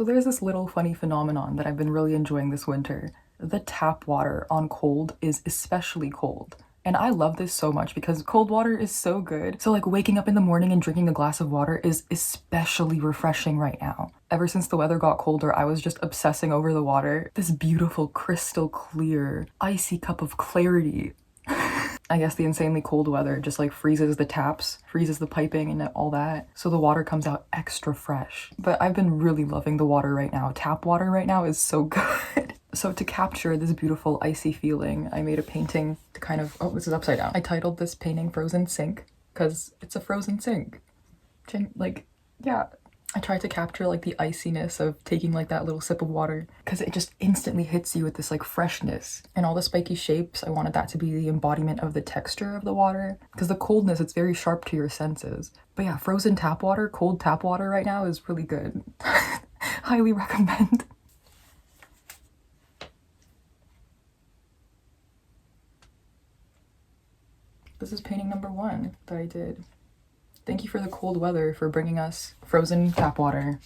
So there's this little funny phenomenon that I've been really enjoying this winter. The tap water on cold is especially cold. And I love this so much because cold water is so good. So like waking up in the morning and drinking a glass of water is especially refreshing right now. Ever since the weather got colder, I was just obsessing over the water. This beautiful, crystal clear, icy cup of clarity. I guess the insanely cold weather just like freezes the taps, freezes the piping and all that. So the water comes out extra fresh. But I've been really loving the water right now. Tap water right now is so good. So to capture this beautiful icy feeling, I made a painting to kind of, oh, this is upside down. I titled this painting Frozen Sink because it's a frozen sink. Like, yeah. I tried to capture like the iciness of taking like that little sip of water because it just instantly hits you with this like freshness. And all the spiky shapes, I wanted that to be the embodiment of the texture of the water because the coldness, it's very sharp to your senses. But yeah, frozen tap water, cold tap water right now is really good. Highly recommend. This is painting number 1 that I did. Thank you for the cold weather for bringing us frozen tap water.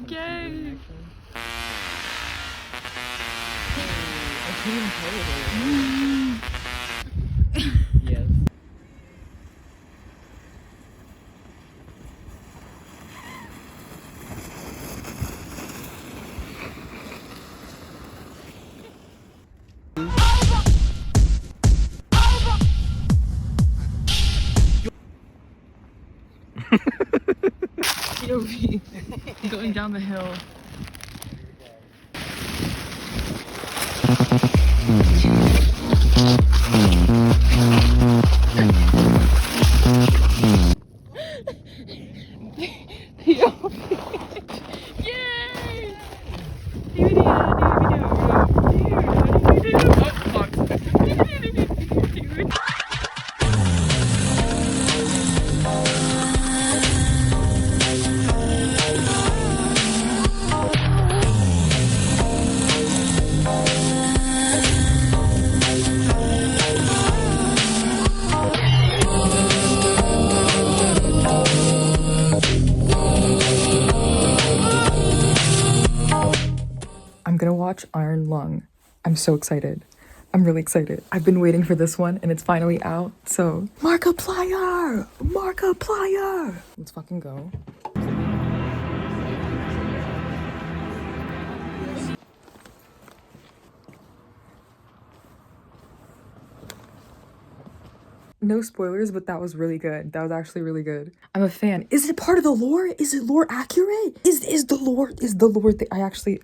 Yay! Yes. POV. Going down the hill. Yay! I'm gonna watch Iron Lung. I'm so excited. I'm really excited. I've been waiting for this one and it's finally out, so Markiplier! Markiplier! Let's fucking go. No spoilers, but that was really good. That was actually really good. I'm a fan. Is it part of the lore? Is it lore accurate? Is the lore thing? I actually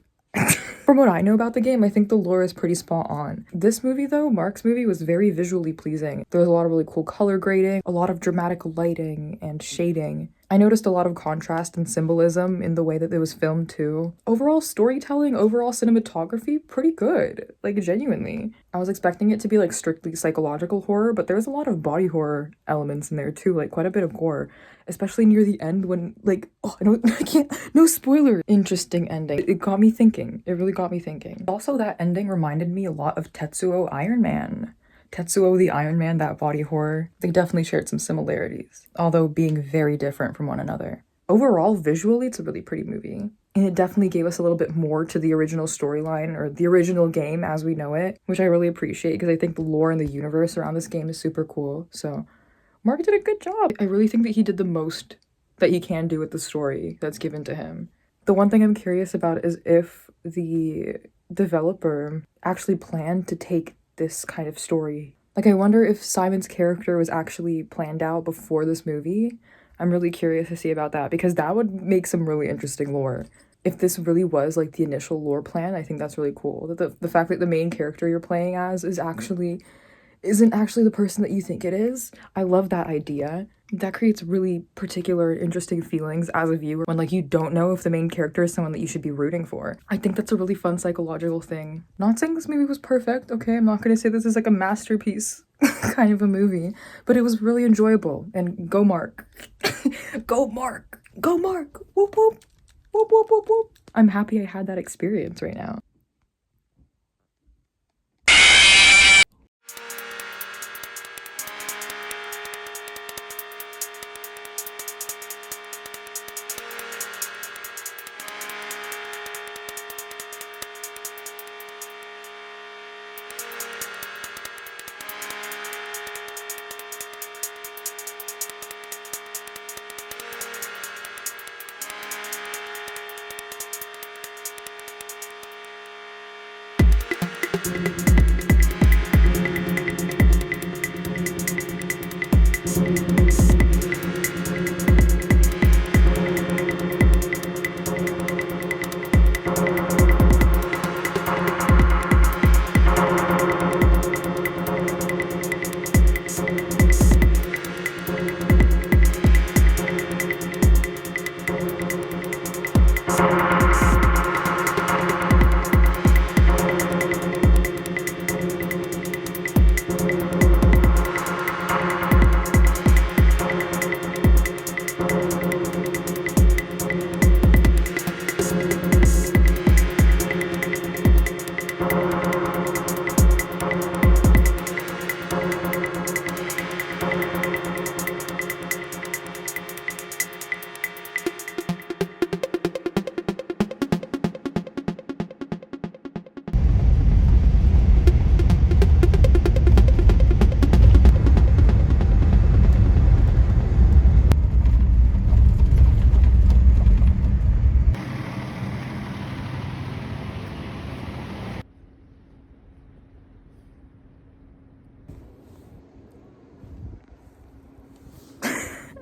from what I know about the game, I think the lore is pretty spot on. This movie though, Mark's movie, was very visually pleasing. There was a lot of really cool color grading, a lot of dramatic lighting and shading. I noticed a lot of contrast and symbolism in the way that it was filmed too. Overall storytelling, overall cinematography, pretty good. Like genuinely. I was expecting it to be like strictly psychological horror, but there was a lot of body horror elements in there too, like quite a bit of gore. Especially near the end when like, oh, I can't, no spoiler. Interesting ending. It got me thinking. It really got me thinking. Also, that ending reminded me a lot of Tetsuo Iron Man. Tetsuo the Iron Man, that body horror, they definitely shared some similarities, although being very different from one another. Overall, visually, it's a really pretty movie. And it definitely gave us a little bit more to the original storyline or the original game as we know it, which I really appreciate because I think the lore and the universe around this game is super cool. So Mark did a good job. I really think that he did the most that he can do with the story that's given to him. The one thing I'm curious about is if the developer actually planned to take this kind of story. Like, I wonder if Simon's character was actually planned out before this movie. I'm really curious to see about that because that would make some really interesting lore. If this really was like the initial lore plan, I think that's really cool. That the fact that the main character you're playing as isn't actually the person that you think it is. I love that idea. That creates really particular interesting feelings as a viewer when like you don't know if the main character is someone that you should be rooting for. I think that's a really fun psychological thing. Not saying this movie was perfect, okay? I'm not gonna say this is like a masterpiece kind of a movie, but it was really enjoyable. And go Mark. Go Mark! Go Mark! Whoop whoop! Whoop whoop whoop whoop! I'm happy I had that experience right now.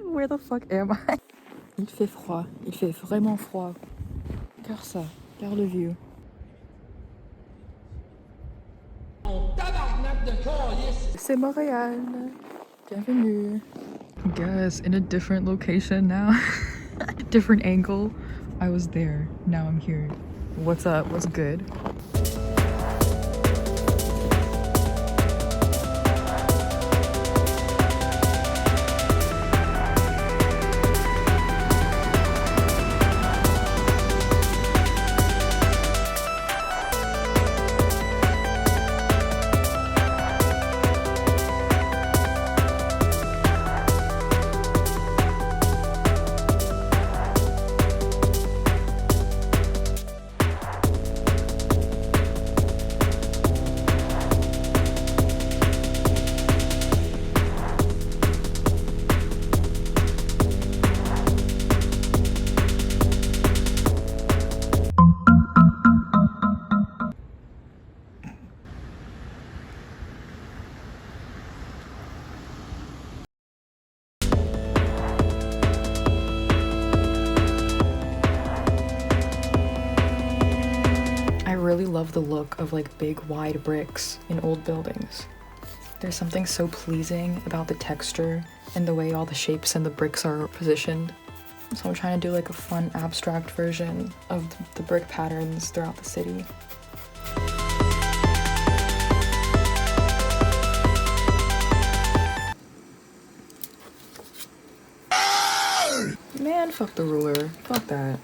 Where the fuck am I? Il fait froid. Il fait vraiment froid. Regarde ça. Regarde le vieux. C'est Montréal. Bienvenue. Guys, in a different location now. Different angle. I was there. Now I'm here. What's up? What's good? I really love the look of like big wide bricks in old buildings. There's something so pleasing about the texture and the way all the shapes and the bricks are positioned. So I'm trying to do like a fun abstract version of the brick patterns throughout the city. Man, fuck the ruler. Fuck that.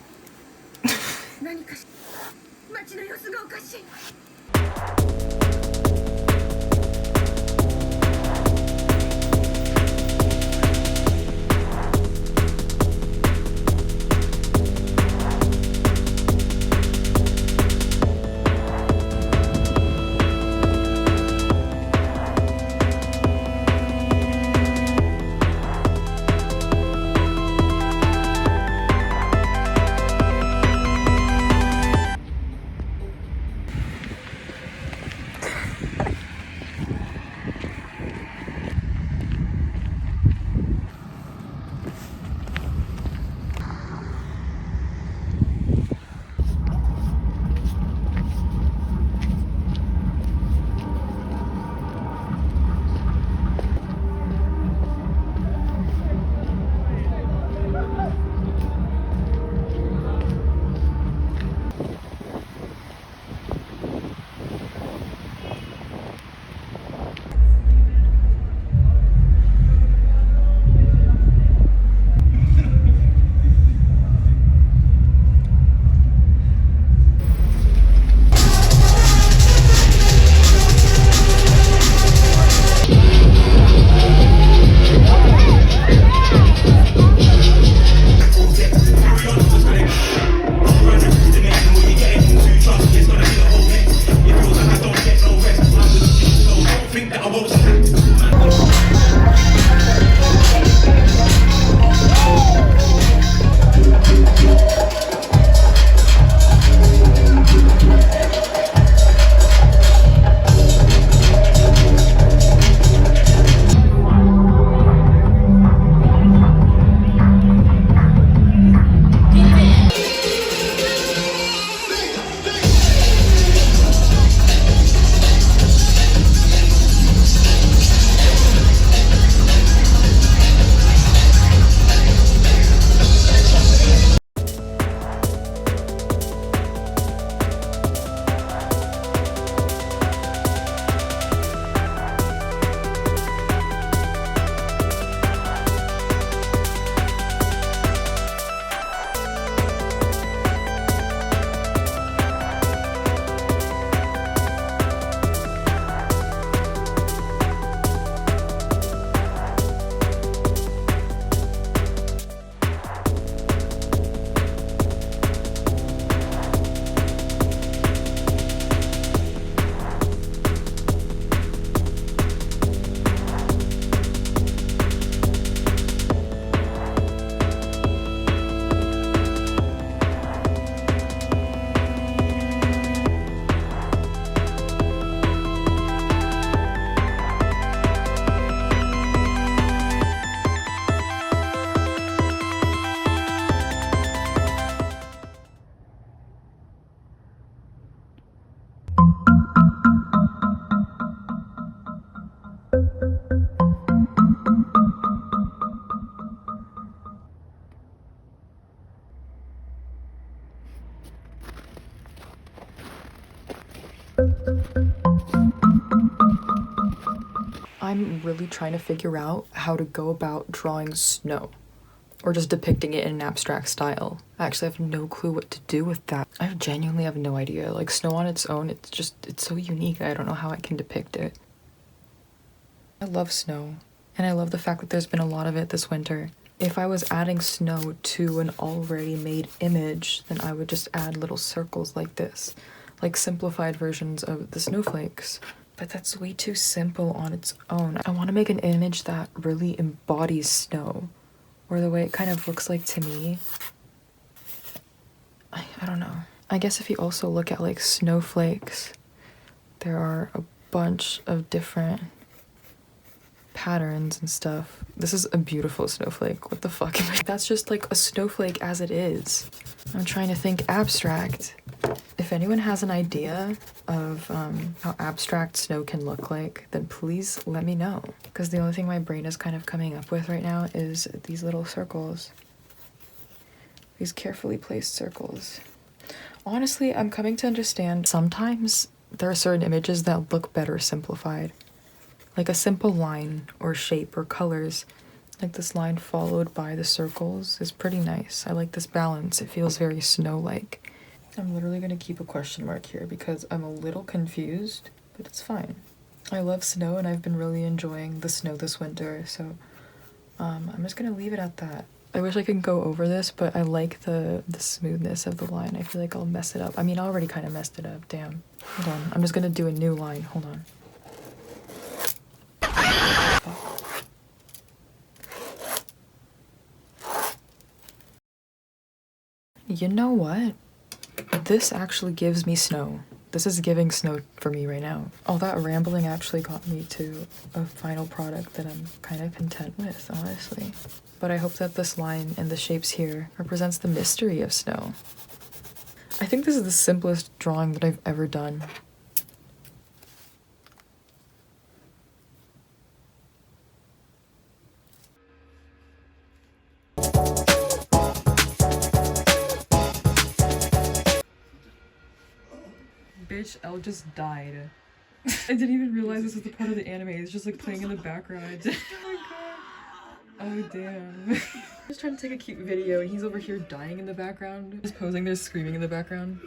I'm really trying to figure out how to go about drawing snow or just depicting it in an abstract style. I actually have no clue what to do with that. I genuinely have no idea. Like, snow on its own, it's so unique. I don't know how I can depict it. I love snow, and I love the fact that there's been a lot of it this winter. If I was adding snow to an already made image, then I would just add little circles like this, like simplified versions of the snowflakes. But that's way too simple on its own. I want to make an image that really embodies snow, or the way it kind of looks like to me. I don't know. I guess if you also look at like snowflakes, there are a bunch of different patterns and stuff. This is a beautiful snowflake. What the fuck? That's just like a snowflake as it is. I'm trying to think abstract. If anyone has an idea of how abstract snow can look like, then please let me know. Because the only thing my brain is kind of coming up with right now is these little circles. These carefully placed circles. Honestly, I'm coming to understand sometimes there are certain images that look better simplified. Like a simple line or shape or colors, like this line followed by the circles, is pretty nice. I like this balance. It feels very snow-like. I'm literally gonna keep a question mark here because I'm a little confused, but it's fine. I love snow and I've been really enjoying the snow this winter, so I'm just gonna leave it at that. I wish I could go over this, but I like the smoothness of the line. I feel like I'll mess it up. I mean, I already kind of messed it up, damn. Hold on, I'm just gonna do a new line, hold on. You know what? This actually gives me snow. This is giving snow for me right now. All that rambling actually got me to a final product that I'm kind of content with, honestly. But I hope that this line and the shapes here represents the mystery of snow. I think this is the simplest drawing that I've ever done. Bitch, Elle just died. I didn't even realize this was the part of the anime. It's just like playing in the background. Oh my god. Oh damn. I'm just trying to take a cute video and he's over here dying in the background. Just posing there screaming in the background.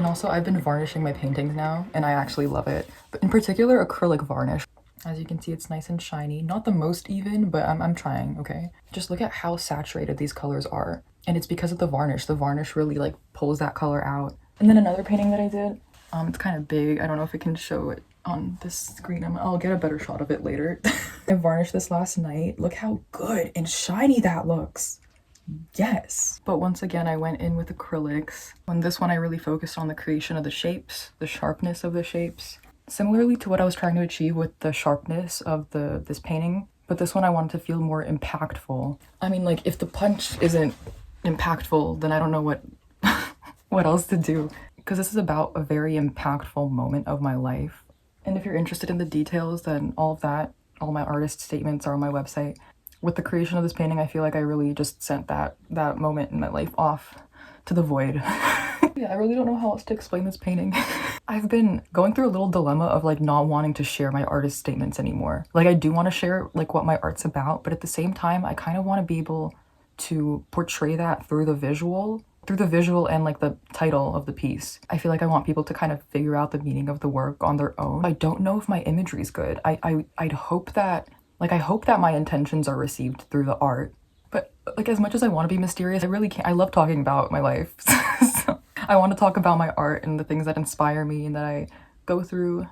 Also, I've been varnishing my paintings now, and I actually love it. But in particular, acrylic varnish. As you can see, it's nice and shiny. Not the most even, but I'm trying, okay? Just look at how saturated these colors are. And it's because of the varnish. The varnish really like pulls that color out. And then another painting that I did, it's kind of big. I don't know if I can show it on this screen. I'll get a better shot of it later. I varnished this last night. Look how good and shiny that looks. Yes. But once again, I went in with acrylics. On this one, I really focused on the creation of the shapes, the sharpness of the shapes. Similarly to what I was trying to achieve with the sharpness of this painting, but this one I wanted to feel more impactful. I mean, like, if the punch isn't impactful, then I don't know what what else to do, because this is about a very impactful moment of my life. And if you're interested in the details, then all of that, all my artist statements are on my website. With the creation of this painting, I feel like I really just sent that moment in my life off to the void. Yeah, I really don't know how else to explain this painting. I've been going through a little dilemma of like not wanting to share my artist statements anymore. Like, I do want to share like what my art's about, but at the same time, I kind of want to be able to portray that through the visual and like the title of the piece. I feel like I want people to kind of figure out the meaning of the work on their own. I don't know if my imagery is good. I'd hope that, like, I hope that my intentions are received through the art. But like, as much as I want to be mysterious, I really can't. I love talking about my life. So I want to talk about my art and the things that inspire me and that I go through,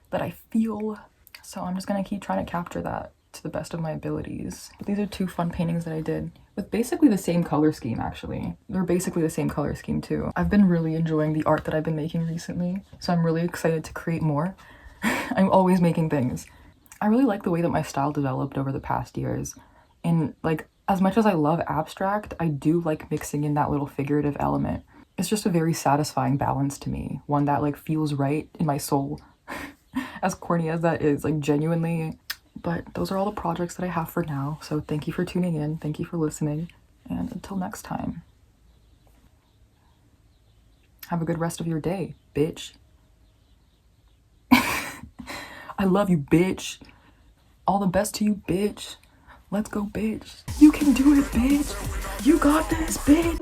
that I feel. So I'm just gonna keep trying to capture that to the best of my abilities. But these are two fun paintings that I did with basically the same color scheme, actually. They're basically the same color scheme too. I've been really enjoying the art that I've been making recently, so I'm really excited to create more. I'm always making things. I really like the way that my style developed over the past years. And like, as much as I love abstract, I do like mixing in that little figurative element. It's just a very satisfying balance to me, one that like feels right in my soul. As corny as that is, like, genuinely. But those are all the projects that I have for now, so thank you for tuning in, thank you for listening, and until next time. Have a good rest of your day, bitch. I love you, bitch. All the best to you, bitch. Let's go, bitch. You can do it, bitch. You got this, bitch.